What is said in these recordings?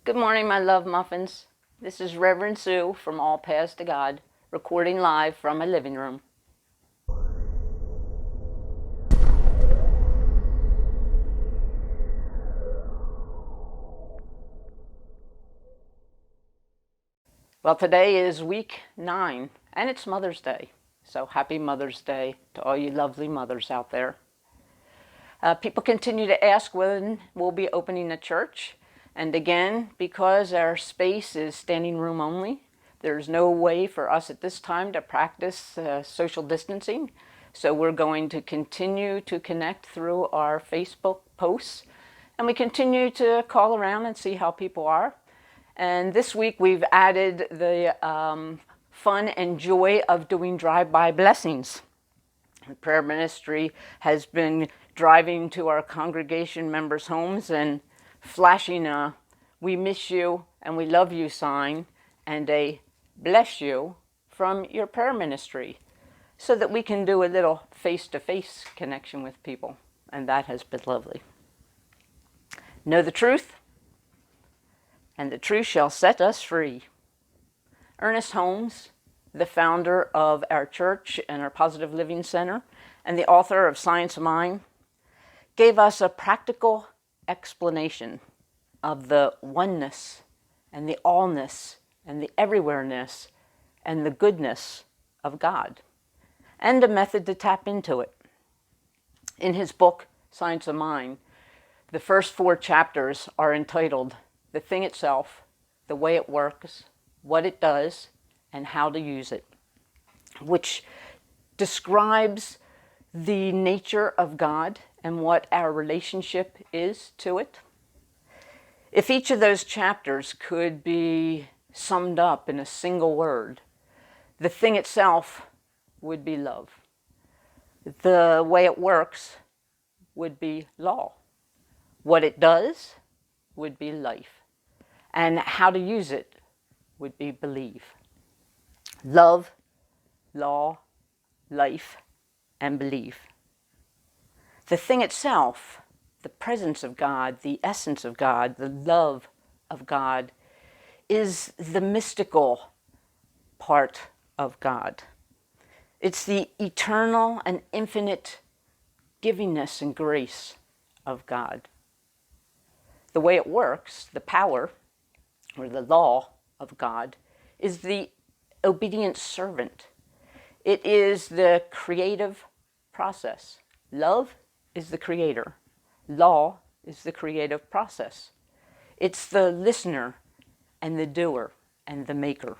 Good morning, my love muffins. This is Reverend Sue from All Paths to God, recording live from my living room. Well, today is week 9, and it's Mother's Day. So happy Mother's Day to all you lovely mothers out there. People continue to ask when we'll be opening the church. And again, because our space is standing room only, there's no way for us at this time to practice social distancing. So we're going to continue to connect through our Facebook posts. And we continue to call around and see how people are. And this week we've added the fun and joy of doing drive-by blessings. The prayer ministry has been driving to our congregation members' homes and flashing a "we miss you and we love you" sign and a "bless you" from your prayer ministry, so that we can do a little face-to-face connection with people. And that has been lovely. Know the truth, and the truth shall set us free. Ernest Holmes, the founder of our church and our Positive Living Center, and the author of Science of Mind, gave us a practical explanation of the oneness and the allness and the everywhereness and the goodness of God, and a method to tap into it. In his book, Science of Mind, the first 4 chapters are entitled "The Thing Itself, the Way It Works, What It Does, and How to Use It," which describes the nature of God and what our relationship is to it. If each of those chapters could be summed up in a single word, the thing itself would be love. The way it works would be law. What it does would be life. And how to use it would be believe. Love, law, life, and believe. The thing itself, the presence of God, the essence of God, the love of God, is the mystical part of God. It's the eternal and infinite givingness and grace of God. The way it works, the power, or the law of God, is the obedient servant. It is the creative process. Love is the creator. Law is the creative process. It's the listener and the doer and the maker.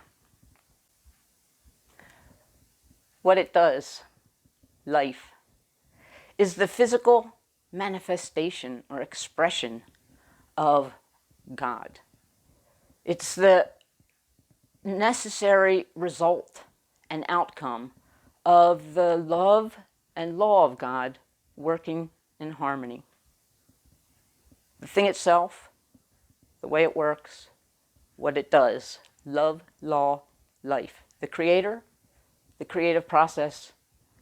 What it does, life, is the physical manifestation or expression of God. It's the necessary result and outcome of the love and law of God working in harmony. The thing itself, the way it works, what it does, love, law, life. The creator, the creative process,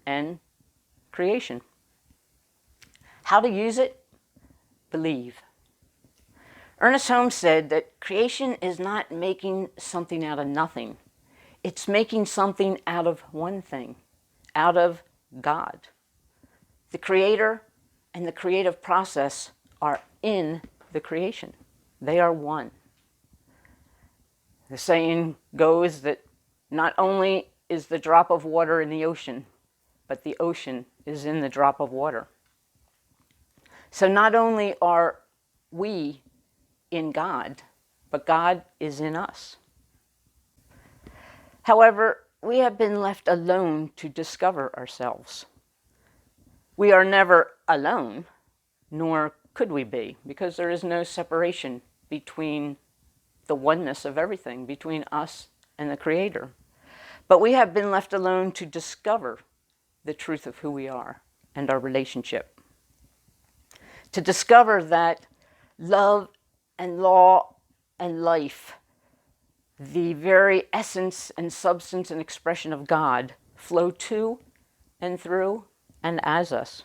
and creation. How to use it? Believe. Ernest Holmes said that creation is not making something out of nothing. It's making something out of one thing, out of God. The creator and the creative process are in the creation. They are one. The saying goes that not only is the drop of water in the ocean, but the ocean is in the drop of water. So not only are we in God, but God is in us. However, we have been left alone to discover ourselves. We are never alone, nor could we be, because there is no separation between the oneness of everything, between us and the Creator. But we have been left alone to discover the truth of who we are and our relationship. To discover that love and law and life, the very essence and substance and expression of God, flow to and through and as us.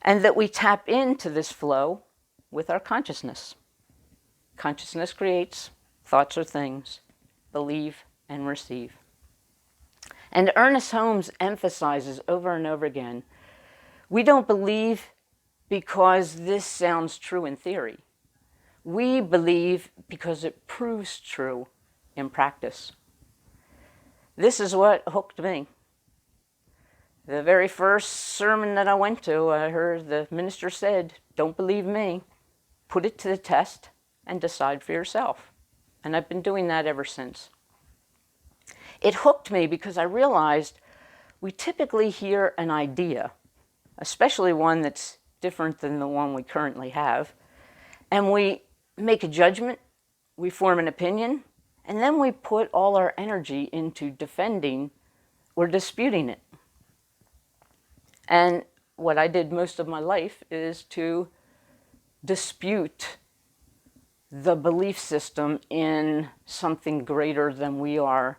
And that we tap into this flow with our consciousness. Consciousness creates, thoughts are things, believe and receive. And Ernest Holmes emphasizes over and over again, we don't believe because this sounds true in theory. We believe because it proves true in practice. This is what hooked me. The very first sermon that I went to, I heard the minister said, don't believe me, put it to the test and decide for yourself. And I've been doing that ever since. It hooked me because I realized we typically hear an idea, especially one that's different than the one we currently have, and we make a judgment, we form an opinion, and then we put all our energy into defending or disputing it. And what I did most of my life is to dispute the belief system in something greater than we are,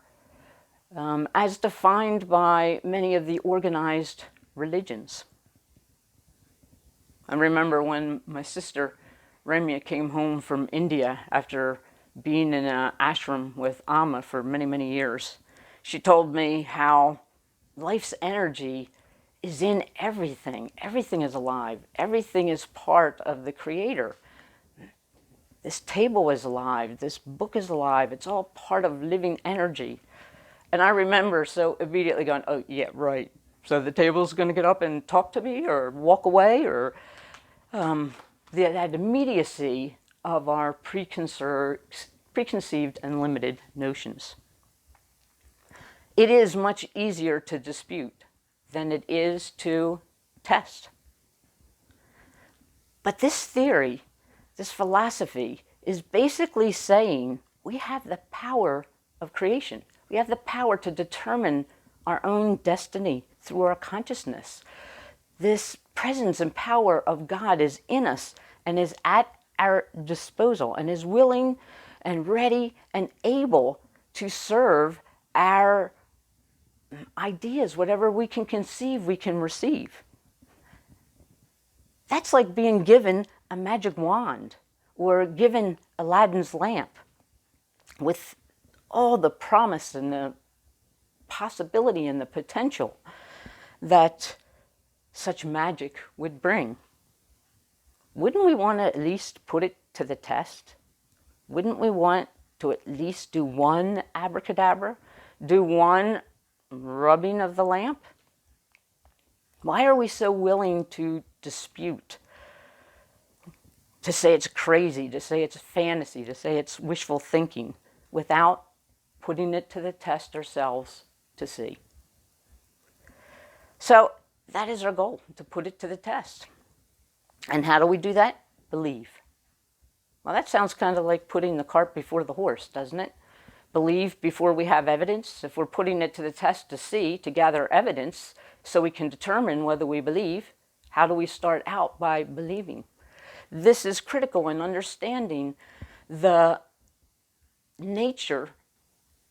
as defined by many of the organized religions. I remember when my sister Ramya came home from India after being in an ashram with Amma for many, many years. She told me how life's energy is in everything. Everything is alive. Everything is part of the Creator. This table is alive. This book is alive. It's all part of living energy. And I remember so immediately going, oh, yeah, right. So the table's going to get up and talk to me or walk away, or that immediacy of our preconceived and limited notions. It is much easier to dispute than it is to test. But this theory, this philosophy, is basically saying we have the power of creation. We have the power to determine our own destiny through our consciousness. This presence and power of God is in us and is at our disposal and is willing and ready and able to serve our ideas. Whatever we can conceive, we can receive. That's like being given a magic wand or given Aladdin's lamp with all the promise and the possibility and the potential that such magic would bring. Wouldn't we want to at least put it to the test? Wouldn't we want to at least do one abracadabra? Do one rubbing of the lamp? Why are we so willing to dispute? To say it's crazy, to say it's fantasy, to say it's wishful thinking, without putting it to the test ourselves to see. So that is our goal, to put it to the test. And how do we do that? Believe. Well, that sounds kind of like putting the cart before the horse, doesn't it? Believe before we have evidence. If we're putting it to the test to see, to gather evidence, so we can determine whether we believe, how do we start out by believing? This is critical in understanding the nature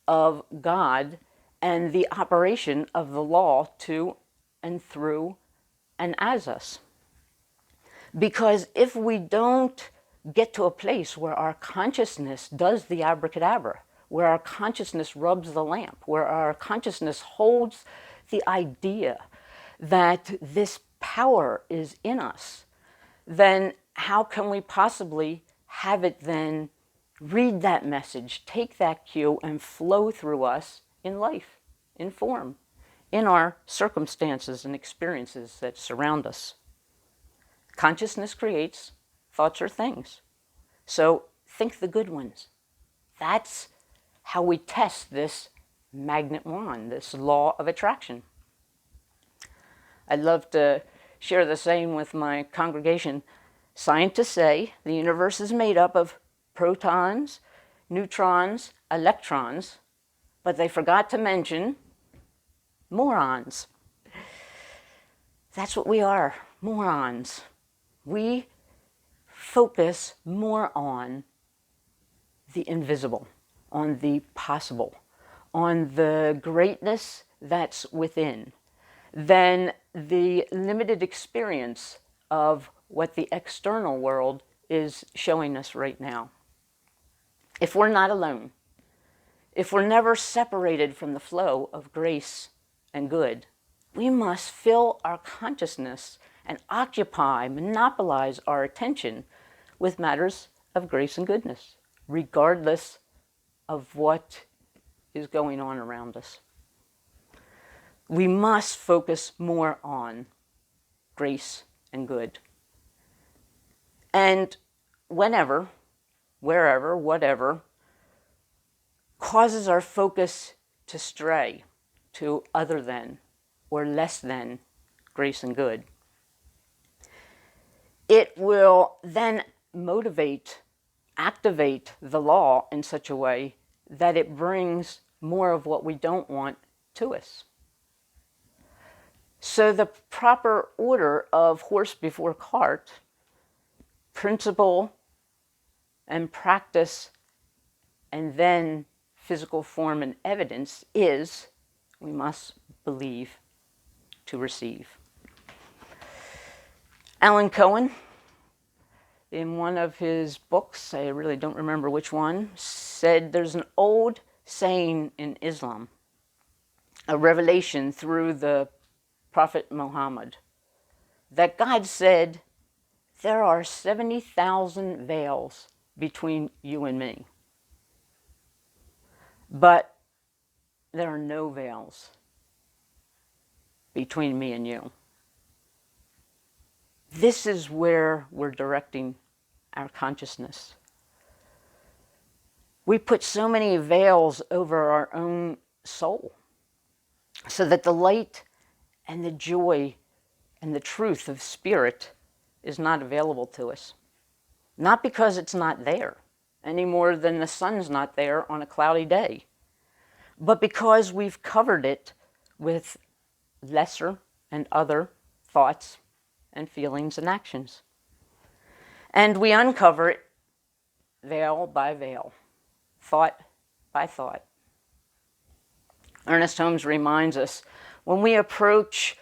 of God and the operation of the law to and through and as us. Because if we don't get to a place where our consciousness does the abracadabra, where our consciousness rubs the lamp, where our consciousness holds the idea that this power is in us, then how can we possibly have it then read that message, take that cue, and flow through us in life, in form, in our circumstances and experiences that surround us? Consciousness creates, thoughts are things. So think the good ones. That's how we test this magnet wand, this law of attraction. I'd love to share the same with my congregation. Scientists say the universe is made up of protons, neutrons, electrons, but they forgot to mention morons. That's what we are, morons. We focus more on the invisible, on the possible, on the greatness that's within, than the limited experience of what the external world is showing us right now. if we're not alone, if we're never separated from the flow of grace and good, we must fill our consciousness and occupy, monopolize our attention with matters of grace and goodness, regardless of what is going on around us. We must focus more on grace and good. And whenever, wherever, whatever causes our focus to stray to other than or less than grace and good, it will then motivate, activate the law in such a way that it brings more of what we don't want to us. So the proper order of horse before cart, principle and practice, and then physical form and evidence is we must believe to receive. Alan Cohen, in one of his books, I really don't remember which one, said there's an old saying in Islam, a revelation through the Prophet Muhammad, that God said, there are 70,000 veils between you and me, but there are no veils between me and you. This is where we're directing our consciousness. We put so many veils over our own soul so that the light and the joy and the truth of spirit is not available to us. Not because it's not there, any more than the sun's not there on a cloudy day, but because we've covered it with lesser and other thoughts and feelings and actions. And we uncover it veil by veil, thought by thought. Ernest Holmes reminds us, when we approach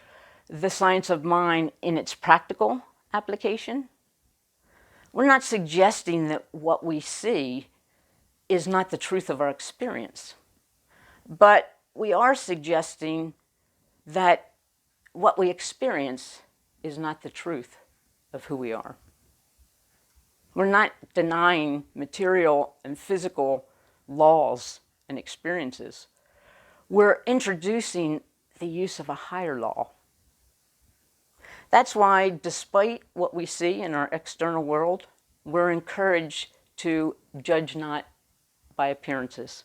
the science of mind in its practical application, we're not suggesting that what we see is not the truth of our experience, but we are suggesting that what we experience is not the truth of who we are. We're not denying material and physical laws and experiences. We're introducing the use of a higher law. That's why, despite what we see in our external world, we're encouraged to judge not by appearances,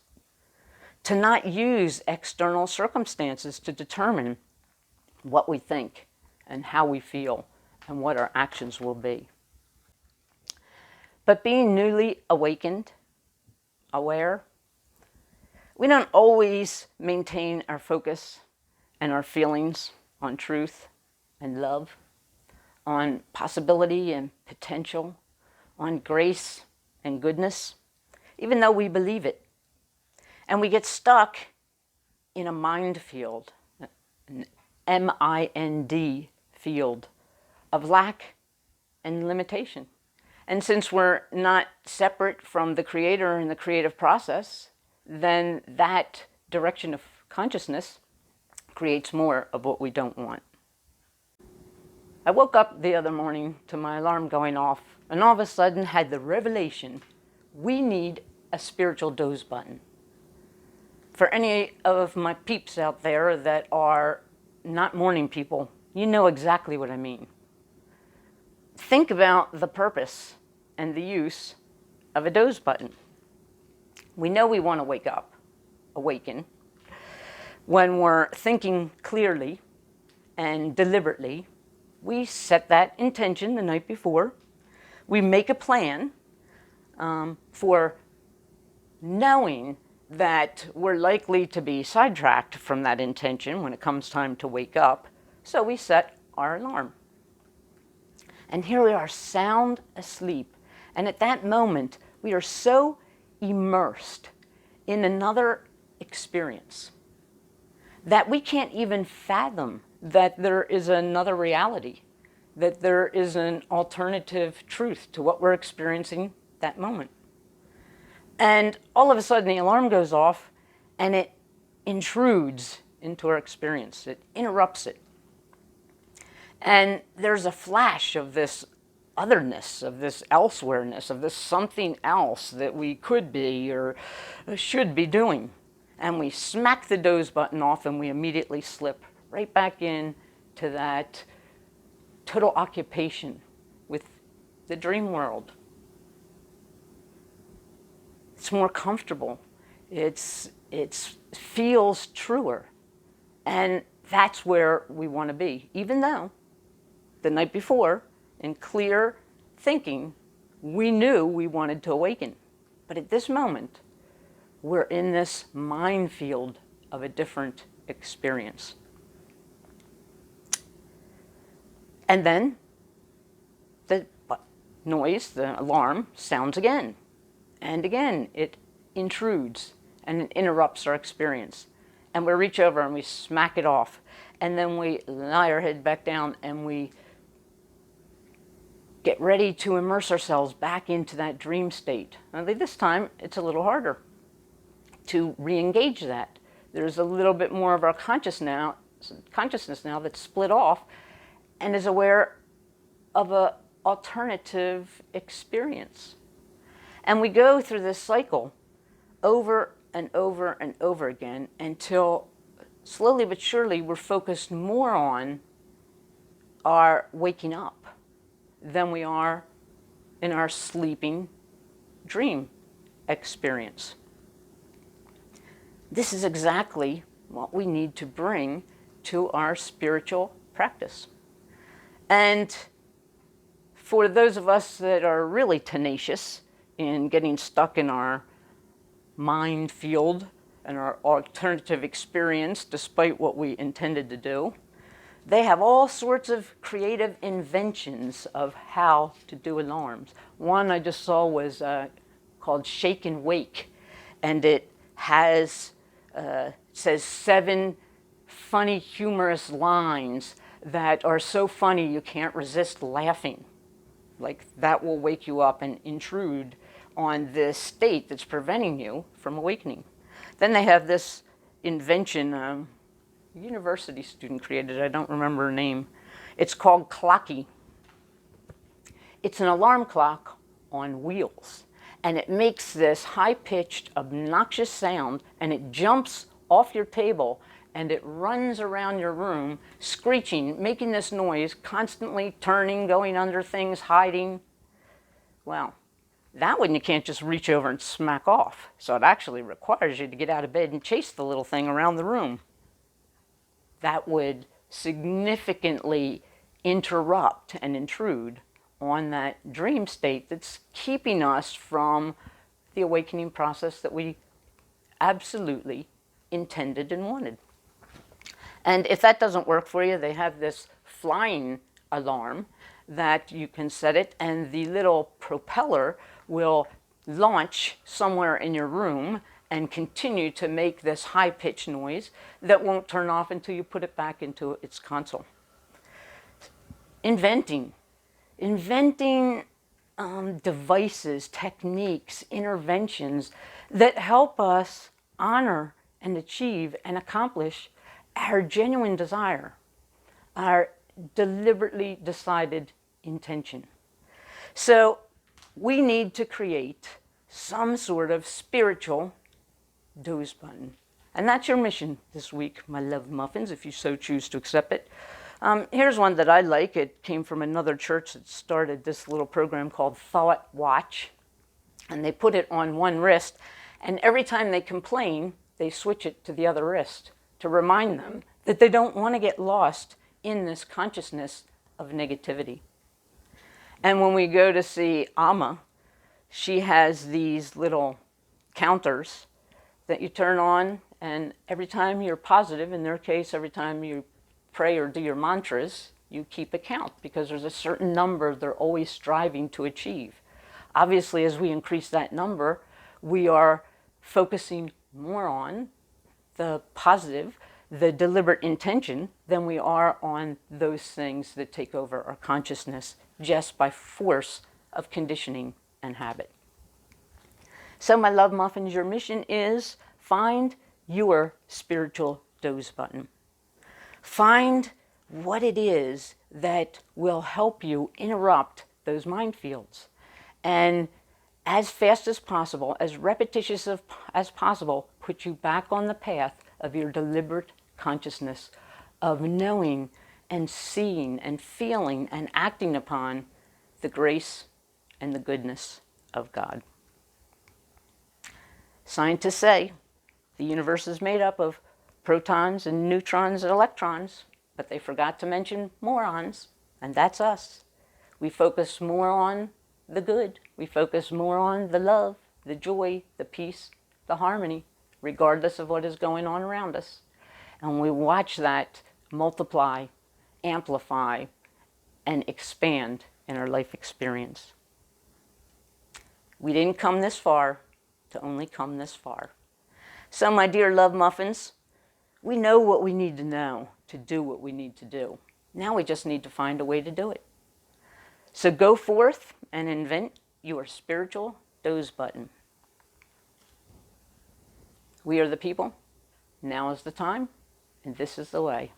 to not use external circumstances to determine what we think and how we feel and what our actions will be. But being newly awakened, aware, we don't always maintain our focus and our feelings on truth and love, on possibility and potential, on grace and goodness, even though we believe it. And we get stuck in a mind field, an MIND field of lack and limitation. And since we're not separate from the Creator and the creative process, then that direction of consciousness creates more of what we don't want. I woke up the other morning to my alarm going off, and all of a sudden had the revelation, we need a spiritual doze button. For any of my peeps out there that are not morning people, you know exactly what I mean. Think about the purpose and the use of a doze button. We know we want to wake up, awaken, when we're thinking clearly and deliberately. We set that intention the night before. We make a plan for knowing that we're likely to be sidetracked from that intention when it comes time to wake up. So we set our alarm. And here we are, sound asleep. And at that moment, we are so immersed in another experience that we can't even fathom that there is another reality, that there is an alternative truth to what we're experiencing that moment. And all of a sudden the alarm goes off and it intrudes into our experience. It interrupts it. And there's a flash of this otherness, of this elsewareness, of this something else that we could be or should be doing. And we smack the doze button off and we immediately slip right back in to that total occupation with the dream world. It's more comfortable. It feels truer. And that's where we want to be. Even though the night before, in clear thinking, we knew we wanted to awaken. But at this moment, we're in this minefield of a different experience. And then the noise, the alarm, sounds again. And again, it intrudes and it interrupts our experience. And we reach over and we smack it off. And then we lie our head back down and we get ready to immerse ourselves back into that dream state. Only this time, it's a little harder to re-engage that. There's a little bit more of our consciousness now that's split off and is aware of an alternative experience. And we go through this cycle over and over and over again until slowly but surely we're focused more on our waking up than we are in our sleeping dream experience. This is exactly what we need to bring to our spiritual practice. And for those of us that are really tenacious in getting stuck in our mind field and our alternative experience despite what we intended to do, they have all sorts of creative inventions of how to do alarms. One I just saw was called Shake and Wake, and it has says 7 funny, humorous lines that are so funny you can't resist laughing. Like that will wake you up and intrude on this state that's preventing you from awakening. Then they have this invention, a university student created, I don't remember her name. It's called Clocky. It's an alarm clock on wheels. And it makes this high-pitched, obnoxious sound, and it jumps off your table, and it runs around your room, screeching, making this noise, constantly turning, going under things, hiding. Well, that one you can't just reach over and smack off. So it actually requires you to get out of bed and chase the little thing around the room. That would significantly interrupt and intrude on that dream state that's keeping us from the awakening process that we absolutely intended and wanted. And if that doesn't work for you, they have this flying alarm that you can set it, and the little propeller will launch somewhere in your room and continue to make this high-pitched noise that won't turn off until you put it back into its console. Inventing devices, techniques, interventions that help us honor and achieve and accomplish our genuine desire, our deliberately decided intention. So we need to create some sort of spiritual doze button. And that's your mission this week, my love muffins, if you so choose to accept it. Here's one that I like. It came from another church that started this little program called Thought Watch. And they put it on one wrist, and every time they complain, they switch it to the other wrist to remind them that they don't want to get lost in this consciousness of negativity. And when we go to see Amma, she has these little counters that you turn on, and every time you're positive, in their case, every time you pray or do your mantras, you keep a count because there's a certain number they're always striving to achieve. Obviously, as we increase that number, we are focusing more on the positive, the deliberate intention, than we are on those things that take over our consciousness just by force of conditioning and habit. So my love muffins, your mission is find your spiritual Doze button. Find what it is that will help you interrupt those minefields. And as fast as possible, as repetitious as possible, put you back on the path of your deliberate consciousness of knowing and seeing and feeling and acting upon the grace and the goodness of God. Scientists say the universe is made up of protons and neutrons and electrons, but they forgot to mention morons, and that's us. We focus more on the good. We focus more on the love, the joy, the peace, the harmony, regardless of what is going on around us. And we watch that multiply, amplify, and expand in our life experience. We didn't come this far to only come this far. So, my dear love muffins, we know what we need to know to do what we need to do. Now we just need to find a way to do it. So go forth and invent your spiritual Doze button. We are the people. Now is the time, and this is the way.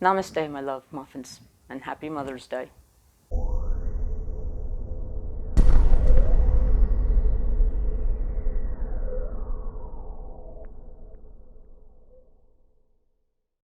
Namaste, my love muffins, and happy Mother's Day.